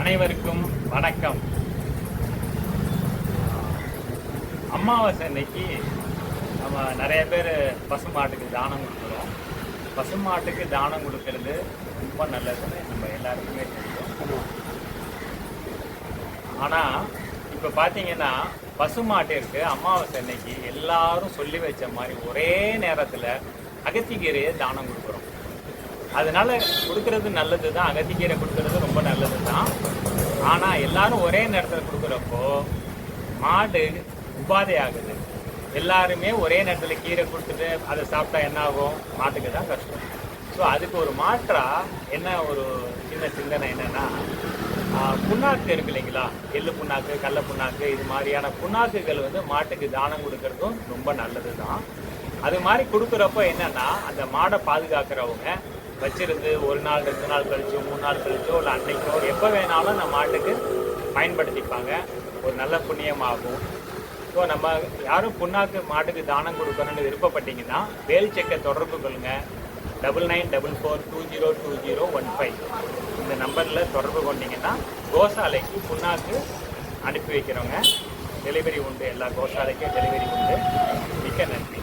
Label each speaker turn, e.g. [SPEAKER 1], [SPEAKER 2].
[SPEAKER 1] அனைவருக்கும் வணக்கம். அமாவாசை அன்னைக்கு நம்ம நிறைய பேர் பசுமாட்டுக்கு தானம் கொடுக்குறோம். பசுமாட்டுக்கு தானம் கொடுக்கறது ரொம்ப நல்லதுன்னு நம்ம எல்லாருக்குமே தெரியும். ஆனால் இப்போ பார்த்தீங்கன்னா பசுமாட்டிற்கு அமாவாசை அன்னைக்கு எல்லாரும் சொல்லி வச்ச மாதிரி ஒரே நேரத்தில் அகத்திக்கீரையை தானம் கொடுக்குறோம். அதனால கொடுக்கறது நல்லது தான், அகத்திக்கீரை கொடுக்கறது ரொம்ப நல்லது தான். ஆனால் எல்லாரும் ஒரே நேரத்தில் கொடுக்குறப்போ மாடு உபாதை ஆகுது. எல்லாருமே ஒரே நேரத்தில் கீரை கொடுத்துட்டு அதை சாப்பிட்டா என்ன ஆகும்? மாட்டுக்கு தான் கஷ்டம். ஸோ அதுக்கு ஒரு மாற்றாக என்ன ஒரு சின்ன சிந்தனை என்னென்னா, புண்ணாக்கு இருக்கு இல்லைங்களா, எள்ளு புண்ணாக்கு, கடல புண்ணாக்கு, இது மாதிரியான புண்ணாக்குகள் மாட்டுக்கு தானம் கொடுக்கறதும் ரொம்ப நல்லது தான். அது மாதிரி கொடுக்குறப்போ என்னென்னா, அந்த மாடை பாதுகாக்கிறவங்க வச்சிருந்து ஒரு நாள் 2 நாள் கழிச்சோ 3 நாள் கழிச்சோ இல்லை அன்னைக்கோ எப்போ வேணாலும் அந்த மாட்டுக்கு பயன்படுத்திப்பாங்க. ஒரு நல்ல புண்ணியமாகும். ஸோ நம்ம யாரும் புண்ணாக்கு மாட்டுக்கு தானம் கொடுக்கணும்னு விருப்பப்பட்டீங்கன்னா வேல் செக்கை தொடர்பு கொள்ளுங்க. 9944202015 இந்த நம்பரில் தொடர்பு கொண்டீங்கன்னா கோசாலைக்கு புண்ணாக்கு அனுப்பி வைக்கிறவங்க. டெலிவரி உண்டு, எல்லா கோசாலைக்கும் டெலிவரி உண்டு. மிக்க நன்றி.